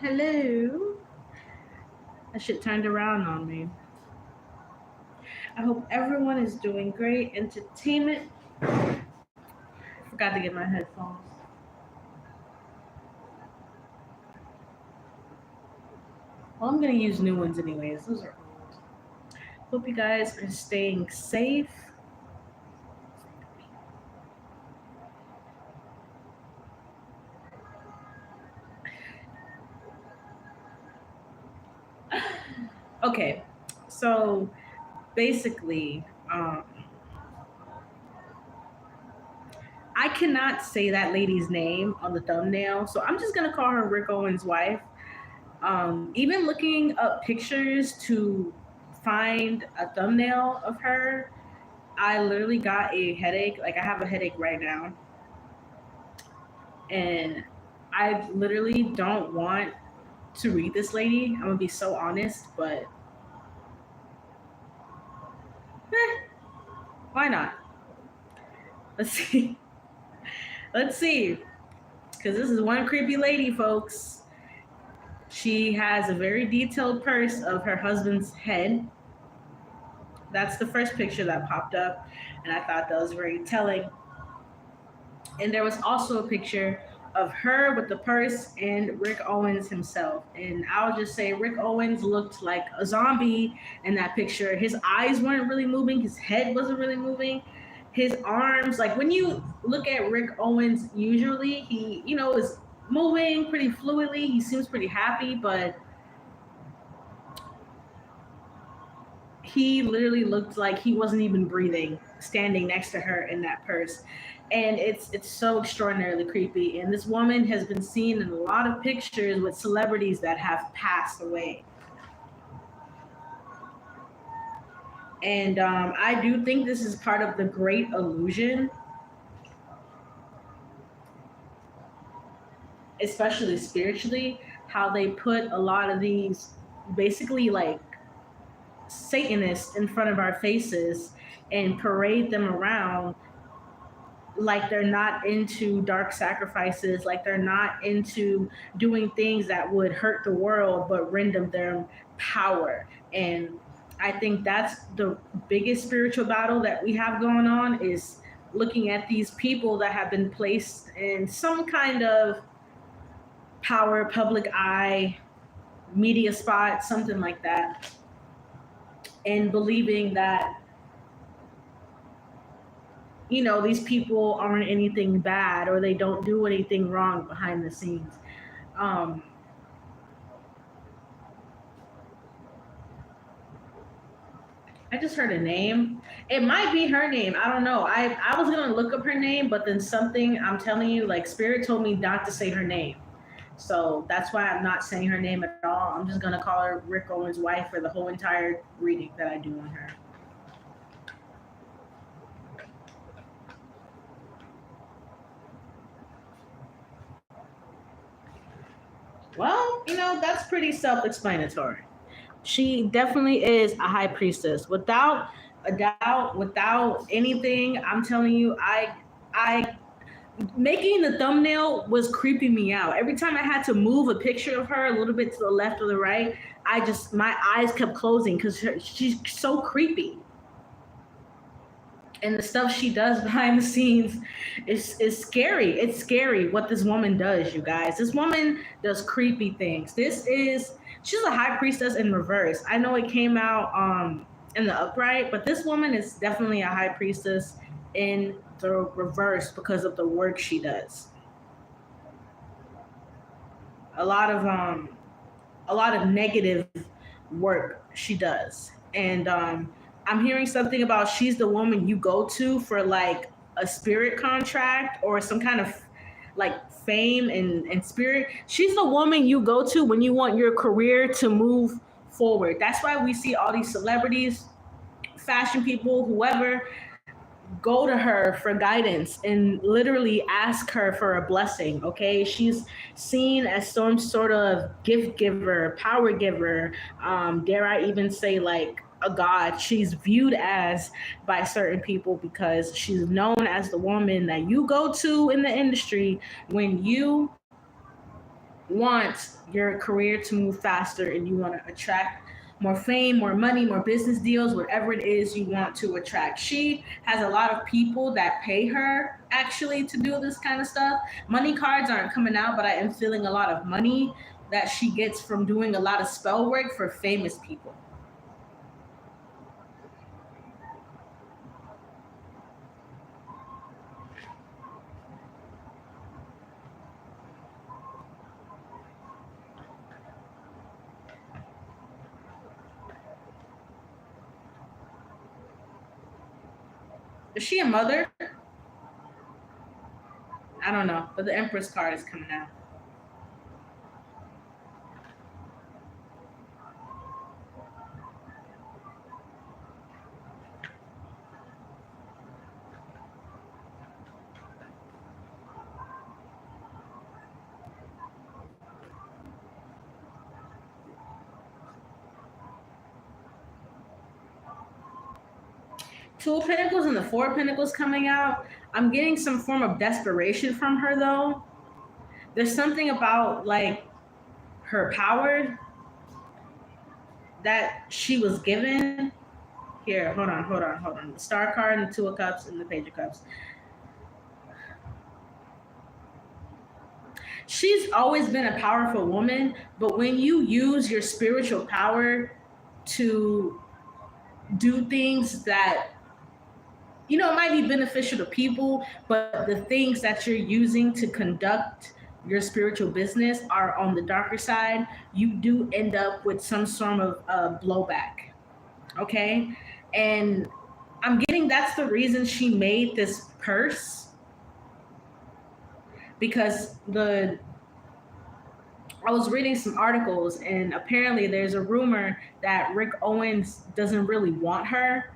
Hello. That shit turned around on me. I hope everyone is doing great. Entertainment. Forgot to get my headphones. Well, I'm gonna use new ones anyways. Those are old. Hope you guys are staying safe. Okay, so basically, I cannot say that lady's name on the thumbnail, so I'm just gonna call her Rick Owens' wife. Even looking up pictures to find a thumbnail of her, I literally got a headache. Like I have a headache right now, and I literally don't want to read this lady. I'm gonna be so honest, but why not? Let's see. Let's see, because this is one creepy lady, folks. She has a very detailed purse of her husband's head. That's the first picture that popped up, and I thought that was very telling. And there was also a picture of her with the purse and Rick Owens himself. And I'll just say Rick Owens looked like a zombie in that picture. His eyes weren't really moving, his head wasn't really moving. His arms, like when you look at Rick Owens, usually he, is moving pretty fluidly. He seems pretty happy, but he literally looked like he wasn't even breathing standing next to her in that purse. And it's so extraordinarily creepy, and this woman has been seen in a lot of pictures with celebrities that have passed away. And I do think this is part of the great illusion, especially spiritually, how they put a lot of these basically like Satanists in front of our faces and parade them around like they're not into dark sacrifices, like they're not into doing things that would hurt the world but render them power. And I think that's the biggest spiritual battle that we have going on, is looking at these people that have been placed in some kind of power, public eye, media spot, something like that, and believing that these people aren't anything bad or they don't do anything wrong behind the scenes. Um, I just heard a name. It might be her name. I don't know. I was gonna look up her name, but then something, I'm telling you, like Spirit told me not to say her name. So that's why I'm not saying her name at all. I'm just gonna call her Rick Owens' wife for the whole entire reading that I do on her. Well, that's pretty self-explanatory. She definitely is a high priestess. Without a doubt, without anything, I'm telling you, I making the thumbnail was creeping me out. Every time I had to move a picture of her a little bit to the left or the right, my eyes kept closing because she's so creepy. And the stuff she does behind the scenes is scary. It's scary what this woman does, you guys. This woman does creepy things. She's a high priestess in reverse. I know it came out in the upright, but this woman is definitely a high priestess in the reverse because of the work she does. A lot of negative work she does. And I'm hearing something about she's the woman you go to for like a spirit contract or some kind of like fame and spirit. She's the woman you go to when you want your career to move forward. That's why we see all these celebrities, fashion people, whoever, go to her for guidance and literally ask her for a blessing. Okay, she's seen as some sort of gift giver, power giver, dare I even say like a god. She's viewed as by certain people because she's known as the woman that you go to in the industry when you want your career to move faster and you want to attract more fame, more money, more business deals, whatever it is you want to attract. She has a lot of people that pay her actually to do this kind of stuff. Money cards aren't coming out, but I am feeling a lot of money that she gets from doing a lot of spell work for famous people. Is she a mother? I don't know, but the Empress card is coming out. Two of Pentacles and the Four of Pentacles coming out. I'm getting some form of desperation from her though. There's something about like her power that she was given. Here, hold on. The Star card and the Two of Cups and the Page of Cups. She's always been a powerful woman, but when you use your spiritual power to do things that it might be beneficial to people, but the things that you're using to conduct your spiritual business are on the darker side, you do end up with some sort of blowback. Okay. And I'm getting that's the reason she made this purse, because I was reading some articles and apparently there's a rumor that Rick Owens doesn't really want her.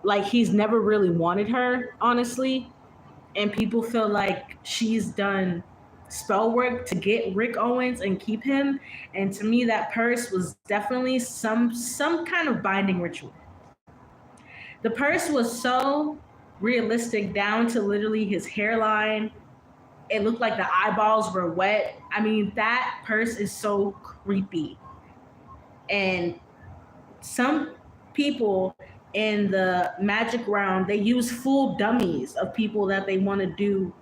Like he's never really wanted her, honestly. And people feel like she's done spell work to get Rick Owens and keep him. And to me, that purse was definitely some kind of binding ritual. The purse was so realistic down to literally his hairline. It looked like the eyeballs were wet. I mean, that purse is so creepy. And some people in the magic realm, they use full dummies of people that they want to do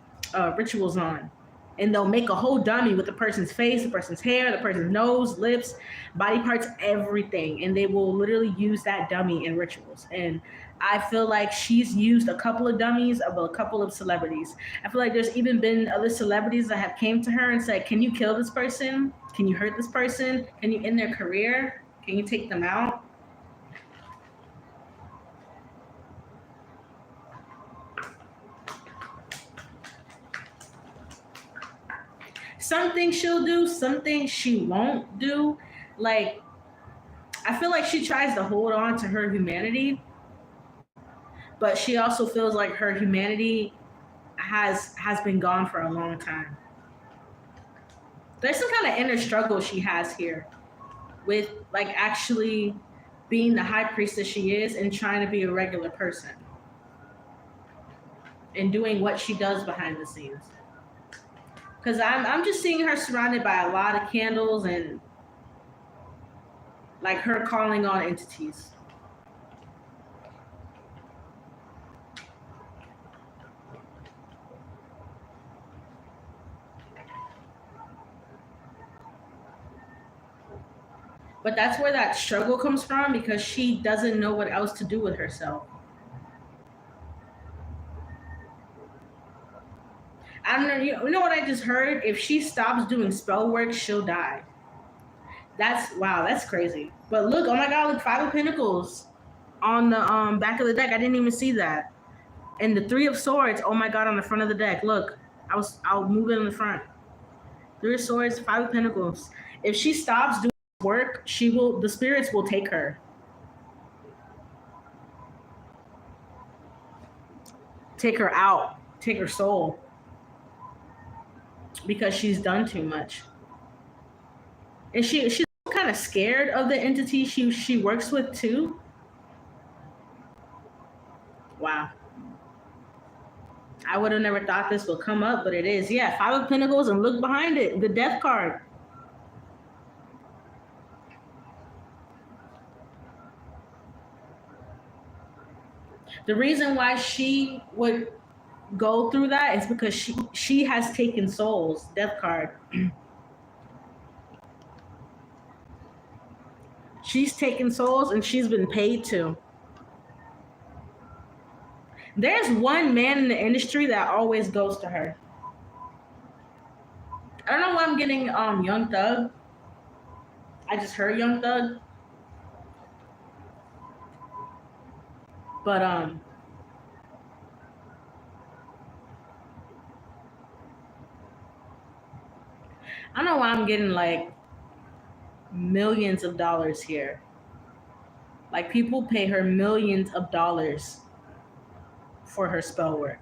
rituals on. And they'll make a whole dummy with the person's face, the person's hair, the person's nose, lips, body parts, everything. And they will literally use that dummy in rituals. And I feel like she's used a couple of dummies of a couple of celebrities. I feel like there's even been other celebrities that have came to her and said, can you kill this person? Can you hurt this person? Can you end their career? Can you take them out? Something she'll do, something she won't do. Like, I feel like she tries to hold on to her humanity, but she also feels like her humanity has been gone for a long time. There's some kind of inner struggle she has here with like actually being the high priestess she is and trying to be a regular person and doing what she does behind the scenes. Because I'm just seeing her surrounded by a lot of candles and like her calling on entities. But that's where that struggle comes from, because she doesn't know what else to do with herself. I don't know. You know what I just heard? If she stops doing spell work, she'll die. That's wow. That's crazy. But look, oh my God, look, Five of Pentacles on the back of the deck. I didn't even see that. And the Three of Swords. Oh my God, on the front of the deck. Look, I'll move it in the front. Three of Swords, Five of Pentacles. If she stops doing work, the spirits will take her. Take her out. Take her soul. Because she's done too much. And she's kind of scared of the entity she works with too. Wow. I would have never thought this would come up, but it is. Yeah, Five of Pentacles, and look behind it, the Death card. The reason why she would go through that is because she has taken souls. Death card. She's taken souls and she's been paid to. There's one man in the industry that always goes to her. I don't know why I'm getting Young Thug. I just heard Young Thug. But I don't know why I'm getting like millions of dollars here. Like people pay her millions of dollars for her spell work.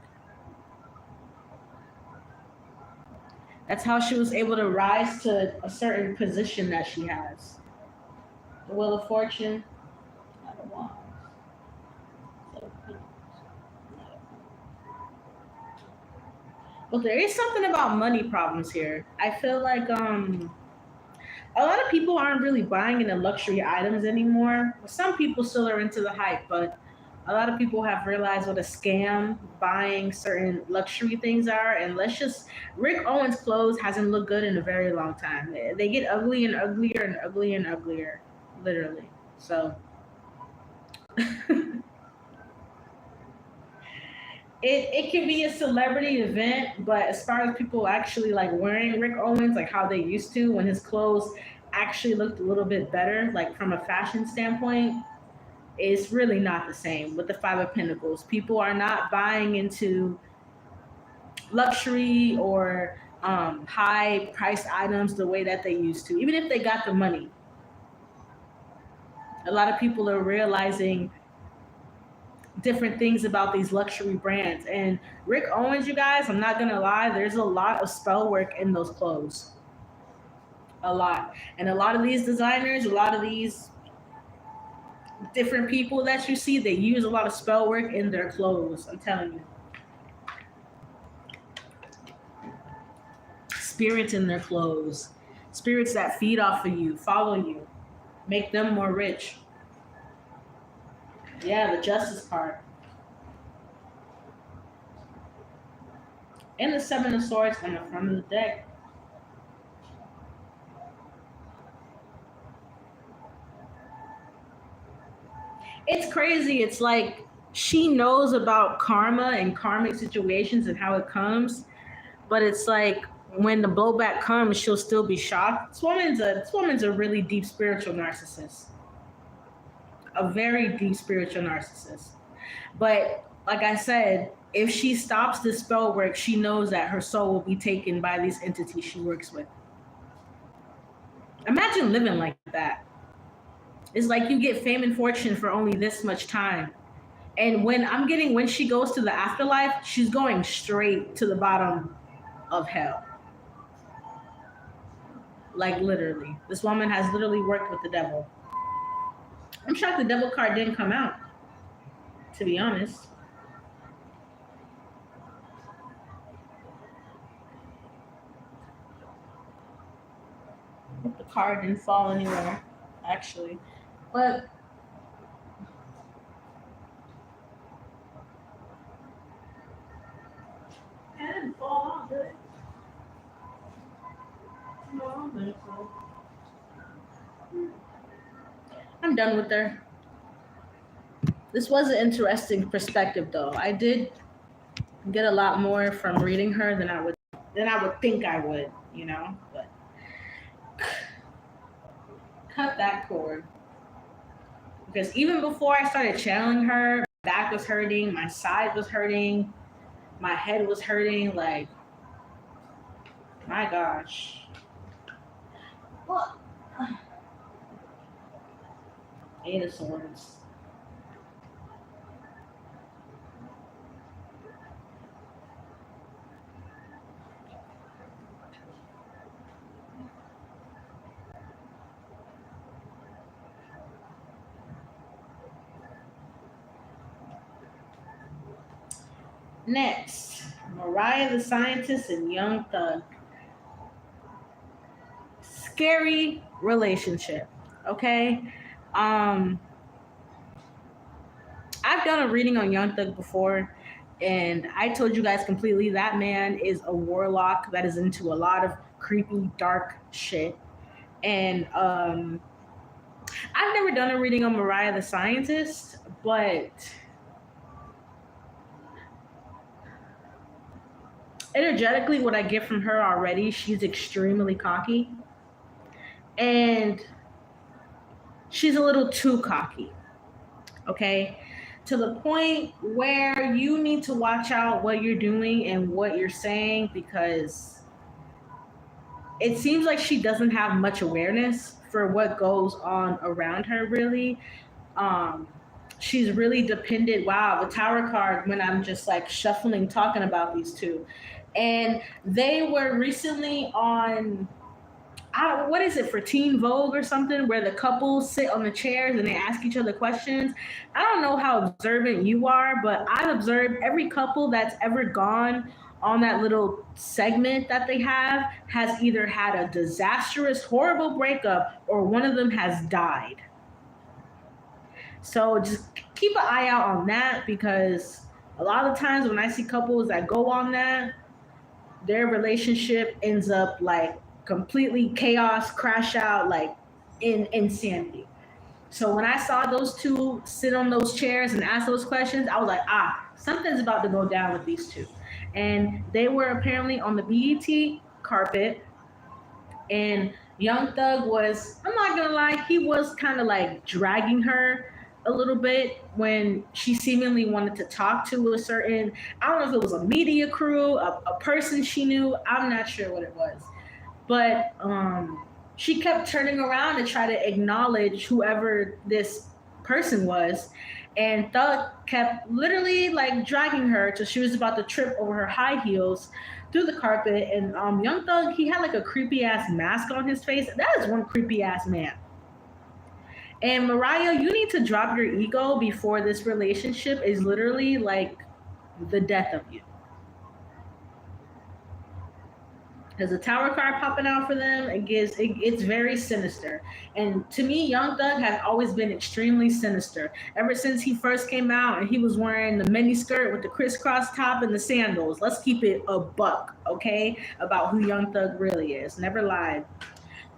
That's how she was able to rise to a certain position that she has. The Wheel of Fortune. But there is something about money problems here. I feel like a lot of people aren't really buying into luxury items anymore. Some people still are into the hype, but a lot of people have realized what a scam buying certain luxury things are. And let's just, Rick Owens' clothes hasn't looked good in a very long time. They get ugly and uglier and uglier and uglier, literally. So it can be a celebrity event, but as far as people actually like wearing Rick Owens, like how they used to when his clothes actually looked a little bit better, like from a fashion standpoint, it's really not the same with the Five of Pentacles. People are not buying into luxury or high priced items the way that they used to, even if they got the money. A lot of people are realizing different things about these luxury brands. And Rick Owens, you guys, I'm not gonna lie, there's a lot of spell work in those clothes. A lot. And a lot of these designers, a lot of these different people that you see, they use a lot of spell work in their clothes. I'm telling you. Spirits in their clothes. Spirits that feed off of you, follow you, make them more rich. Yeah, the Justice card. And the Seven of Swords on the front of the deck. It's crazy. It's like she knows about karma and karmic situations and how it comes, but it's like when the blowback comes, she'll still be shocked. This woman's a really deep spiritual narcissist. A very deep spiritual narcissist. But like I said, if she stops this spell work, she knows that her soul will be taken by these entities she works with. Imagine living like that. It's like you get fame and fortune for only this much time. And when she goes to the afterlife, she's going straight to the bottom of hell. Like literally. This woman has literally worked with the devil. I'm shocked the devil card didn't come out, to be honest. The card didn't fall anywhere, actually. But it didn't fall out, did it? No, I don't think so. I'm done with her. This was an interesting perspective, though. I did get a lot more from reading her than I would think I would, you know. But cut that cord, because even before I started channeling her, my back was hurting, my side was hurting, my head was hurting. Like, my gosh. What? Eight of Swords. Next, Mariah the Scientist and Young Thug. Scary relationship. Okay. Um, I've done a reading on Young Thug before, and I told you guys completely that man is a warlock that is into a lot of creepy, dark shit. And I've never done a reading on Mariah the Scientist, but energetically, what I get from her already, she's extremely cocky. And she's a little too cocky. Okay? To the point where you need to watch out what you're doing and what you're saying, because it seems like she doesn't have much awareness for what goes on around her, really. Um, she's really dependent. Wow, the Tower card, when I'm just like shuffling, talking about these two. And they were recently on, what is it, for Teen Vogue or something, where the couples sit on the chairs and they ask each other questions. I don't know how observant you are, but I've observed every couple that's ever gone on that little segment that they have has either had a disastrous, horrible breakup, or one of them has died. So just keep an eye out on that, because a lot of times when I see couples that go on that, their relationship ends up like completely chaos, crash out, like in insanity. So when I saw those two sit on those chairs and ask those questions, I was like, something's about to go down with these two. And they were apparently on the BET carpet, and Young Thug was, I'm not gonna lie, he was kind of like dragging her a little bit when she seemingly wanted to talk to a certain, I don't know if it was a media crew, a person she knew, I'm not sure what it was. But she kept turning around to try to acknowledge whoever this person was. And Thug kept literally like dragging her till she was about to trip over her high heels through the carpet. And Young Thug, he had like a creepy ass mask on his face. That is one creepy ass man. And Mariah, you need to drop your ego before this relationship is literally like the death of you. There's a Tower card popping out for them. It's very sinister. And to me, Young Thug has always been extremely sinister. Ever since he first came out and he was wearing the mini skirt with the crisscross top and the sandals. Let's keep it a buck, okay? About who Young Thug really is. Never lied.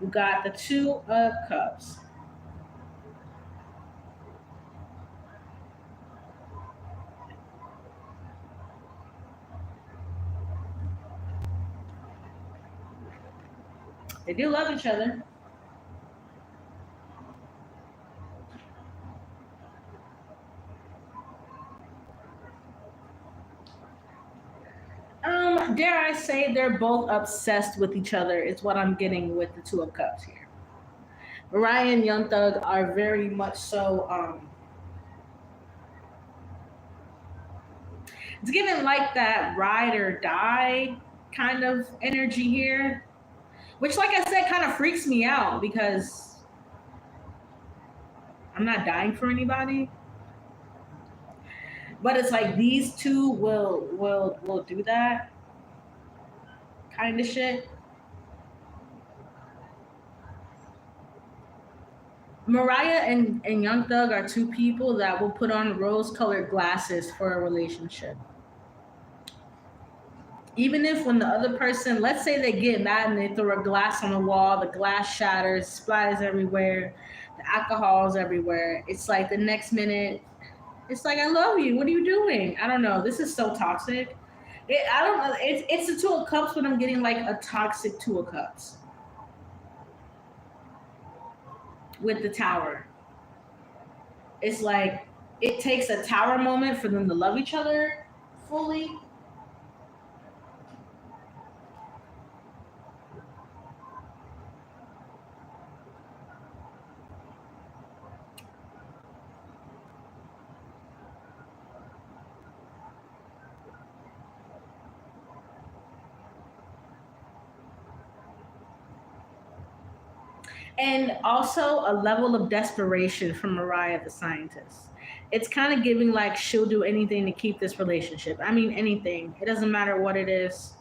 You got the Two of Cups. They do love each other. Dare I say they're both obsessed with each other is what I'm getting with the Two of Cups here. Mariah and Young Thug are very much so it's given like that ride or die kind of energy here. Which like I said kind of freaks me out because I'm not dying for anybody. But it's like these two will do that kind of shit. Mariah and Young Thug are two people that will put on rose colored glasses for a relationship. Even if when the other person, let's say they get mad and they throw a glass on the wall, the glass shatters, splatters everywhere, the alcohol's everywhere. It's like the next minute, it's like, I love you. What are you doing? I don't know. This is so toxic. I don't know. It's the Two of Cups, but I'm getting like a toxic Two of Cups with the Tower. It's like it takes a Tower moment for them to love each other fully. And also a level of desperation from Mariah the Scientist. It's kind of giving like she'll do anything to keep this relationship. I mean, anything. It doesn't matter what it is.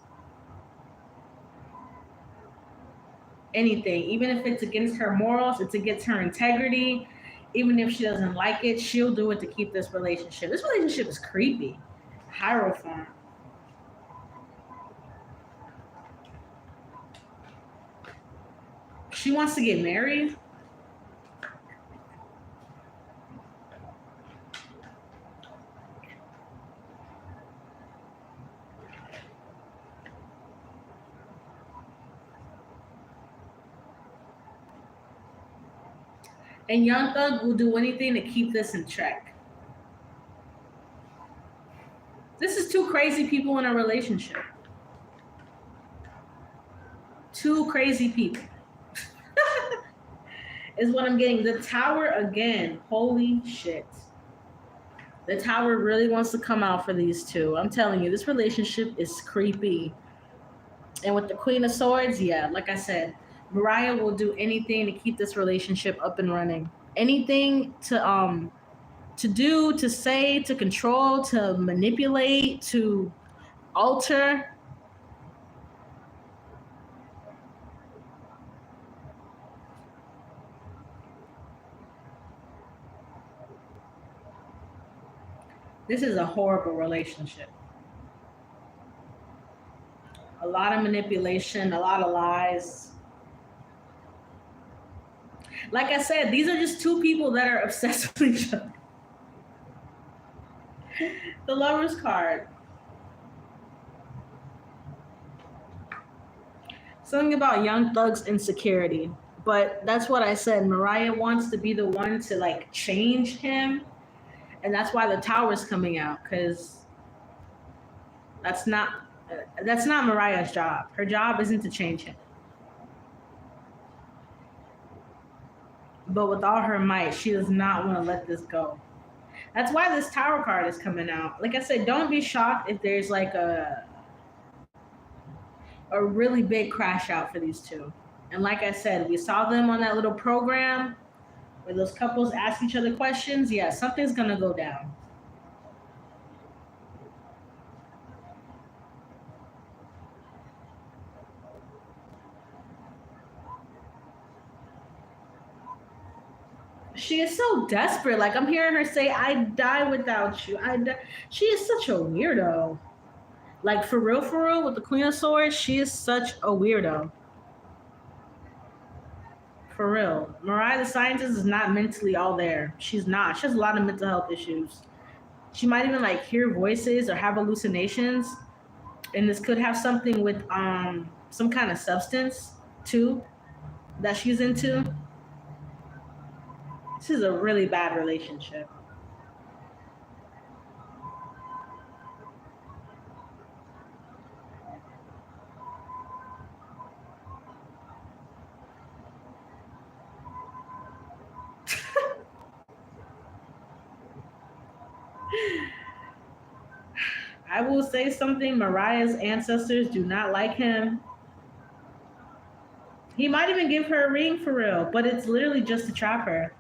Anything. Even if it's against her morals, it's against her integrity. Even if she doesn't like it, she'll do it to keep this relationship. This relationship is creepy. Hierophant. She wants to get married. And Young Thug will do anything to keep this in check. This is two crazy people in a relationship. Two crazy people. Is what I'm getting. The Tower again. Holy shit. The Tower really wants to come out for these two. I'm telling you, this relationship is creepy. And with the Queen of Swords, yeah, like I said, Mariah will do anything to keep this relationship up and running. Anything to do, to say, to control, to manipulate, to alter. This is a horrible relationship. A lot of manipulation, a lot of lies. Like I said, these are just two people that are obsessed with each other. The Lover's card. Something about Young Thug's insecurity. But that's what I said. Mariah wants to be the one to like change him. And that's why the Tower's coming out, because that's not Mariah's job. Her job isn't to change him. But with all her might, she does not want to let this go. That's why this Tower card is coming out. Like I said, don't be shocked if there's like a really big crash out for these two. And like I said, we saw them on that little program where those couples ask each other questions. Yeah, something's gonna go down. She is so desperate. Like I'm hearing her say, "I die without you." She is such a weirdo. Like for real, with the Queen of Swords, she is such a weirdo. For real. Mariah the Scientist is not mentally all there. She's not. She has a lot of mental health issues. She might even like hear voices or have hallucinations. And this could have something with some kind of substance too that she's into. This is a really bad relationship. I will say something. Mariah's ancestors do not like him. He might even give her a ring for real, but it's literally just to trap her.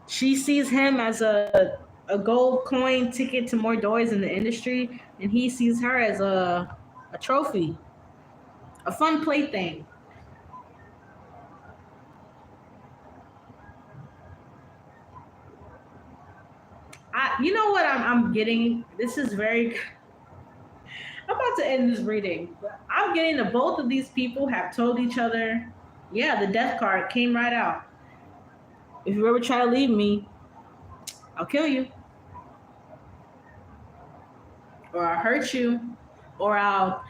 She sees him as a gold coin ticket to more doors in the industry, and he sees her as a trophy, a fun plaything. You know what I'm getting? This is very. I'm about to end this reading. But I'm getting that both of these people have told each other, yeah, the death card came right out. If you ever try to leave me, I'll kill you, or I'll hurt you, or I'll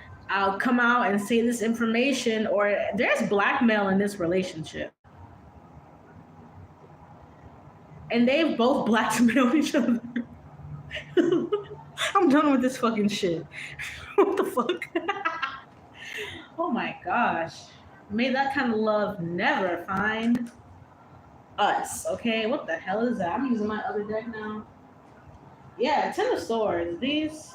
come out and say this information, or there's blackmail in this relationship. And they've both blackmailed each other. I'm done with this fucking shit. What the fuck? Oh my gosh. May that kind of love never find us, okay? What the hell is that? I'm using my other deck now. Yeah, Ten of Swords.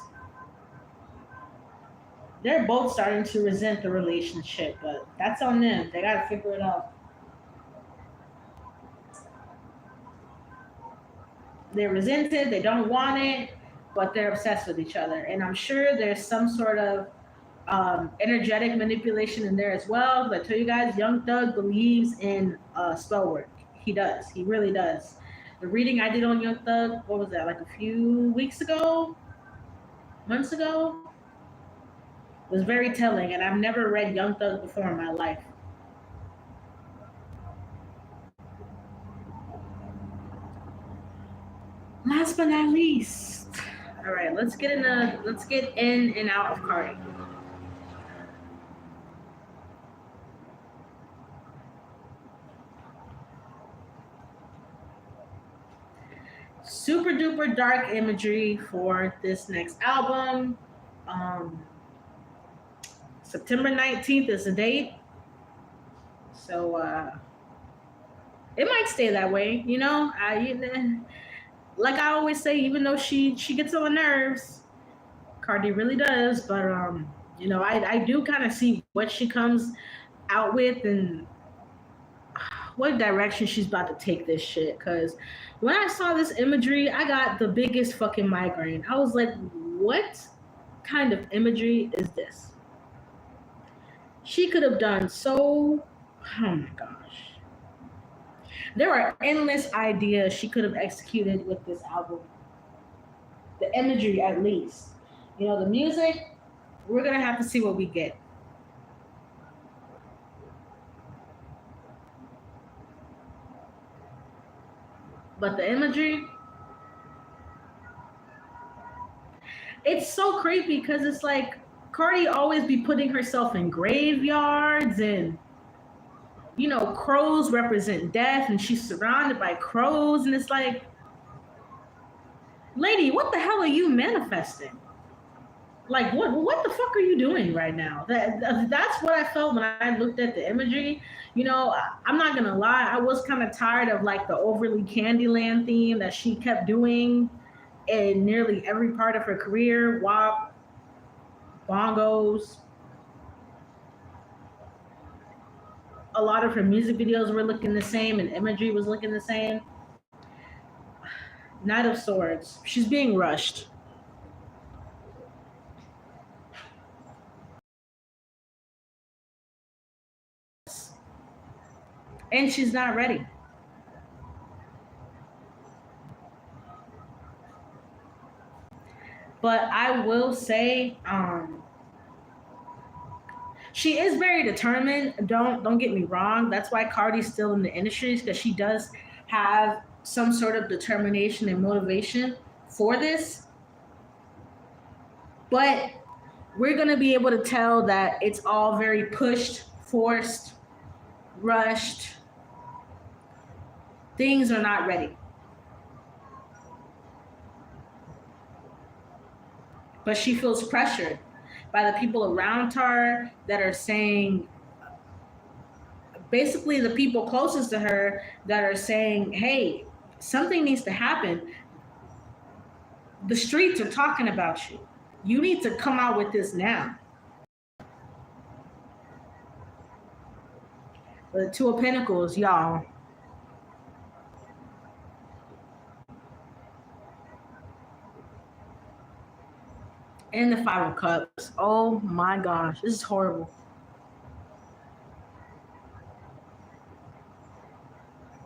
They're both starting to resent the relationship, but that's on them. They gotta figure it out. They're resented, they don't want it, but they're obsessed with each other. And I'm sure there's some sort of energetic manipulation in there as well. But I tell you guys, Young Thug believes in spell work. He does. He really does. The reading I did on Young Thug, what was that, like a few weeks ago, months ago, was very telling. And I've never read Young Thug before in my life. Last but not least, all right, let's get in and out of Cardi. Super duper dark imagery for this next album. Um, September 19th is the date. So it might stay that way, you know. Like I always say, even though she gets on the nerves, Cardi really does. But you know, I do kind of see what she comes out with and what direction she's about to take this shit. Cause when I saw this imagery, I got the biggest fucking migraine. I was like, what kind of imagery is this? She could have done so. Oh my gosh. There are endless ideas she could have executed with this album. The imagery, at least. You know, the music, we're going to have to see what we get. But the imagery, it's so creepy because it's like Cardi always be putting herself in graveyards and you know, crows represent death and she's surrounded by crows and it's like, lady, what the hell are you manifesting? Like what the fuck are you doing right now? That's what I felt when I looked at the imagery. You know, I'm not gonna lie, I was kind of tired of like the overly Candyland theme that she kept doing in nearly every part of her career. WAP, bongos. A lot of her music videos were looking the same and imagery was looking the same. Knight of Swords. She's being rushed. And she's not ready. But I will say, she is very determined. Don't get me wrong. That's why Cardi's still in the industry because she does have some sort of determination and motivation for this. But we're gonna be able to tell that it's all very pushed, forced, rushed. Things are not ready. But she feels pressured by the people around her that are saying, basically the people closest to her that are saying, hey, something needs to happen. The streets are talking about you. You need to come out with this now. The Two of Pentacles, y'all. And the Five of Cups. Oh my gosh, this is horrible.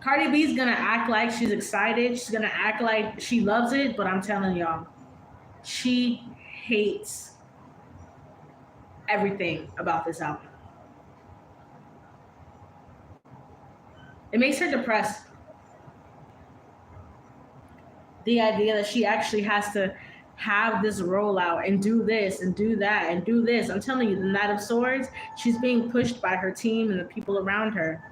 Cardi B's gonna act like she's excited. She's gonna act like she loves it, but I'm telling y'all, she hates everything about this album. It makes her depressed. The idea that she actually has to have this rollout and do this and do that and do this. I'm telling you, the Knight of Swords, she's being pushed by her team and the people around her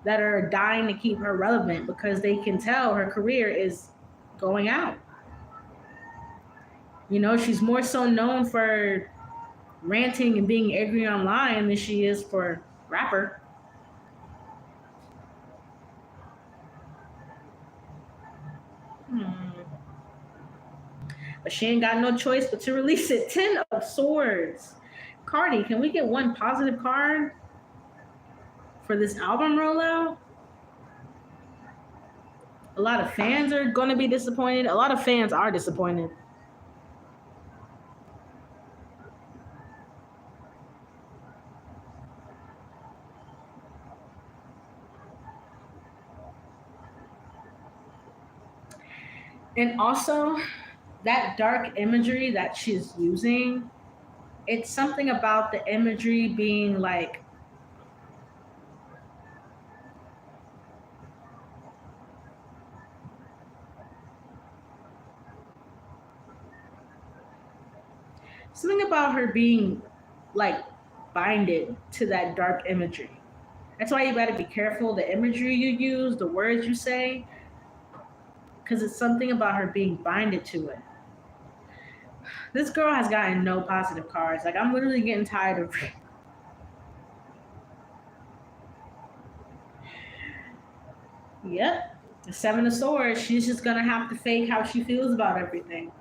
that are dying to keep her relevant because they can tell her career is going out. You know, she's more so known for ranting and being angry online than she is for rapper. But she ain't got no choice but to release it. 10 of Swords. Cardi, can we get one positive card for this album rollout? A lot of fans are going to be disappointed. A lot of fans are disappointed. And also, that dark imagery that she's using, it's something about the imagery being like something about her being like binded to that dark imagery. That's why you got to be careful the imagery you use, the words you say, because it's something about her being binded to it. This girl has gotten no positive cards. Like, I'm literally getting tired of. Yep. The Seven of Swords, she's just going to have to fake how she feels about everything.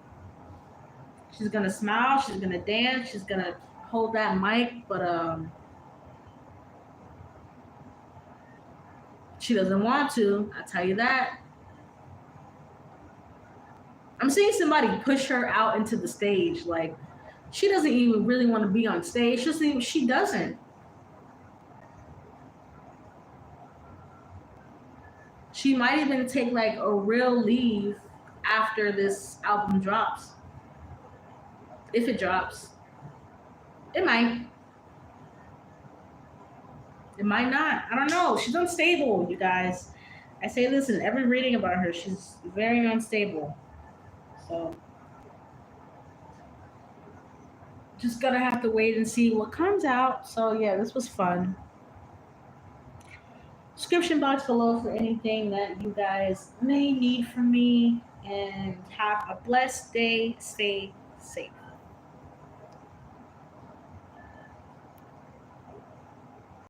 She's going to smile, she's going to dance, she's going to hold that mic, but she doesn't want to. I tell you that. I'm seeing somebody push her out into the stage. Like, she doesn't even really want to be on stage. She doesn't. She might even take like a real leave after this album drops. If it drops. It might. It might not. I don't know. She's unstable, you guys. I say this in every reading about her. She's very unstable. So just gonna have to wait and see what comes out. So yeah, this was fun. Description box below for anything that you guys may need from me. And have a blessed day. Stay safe.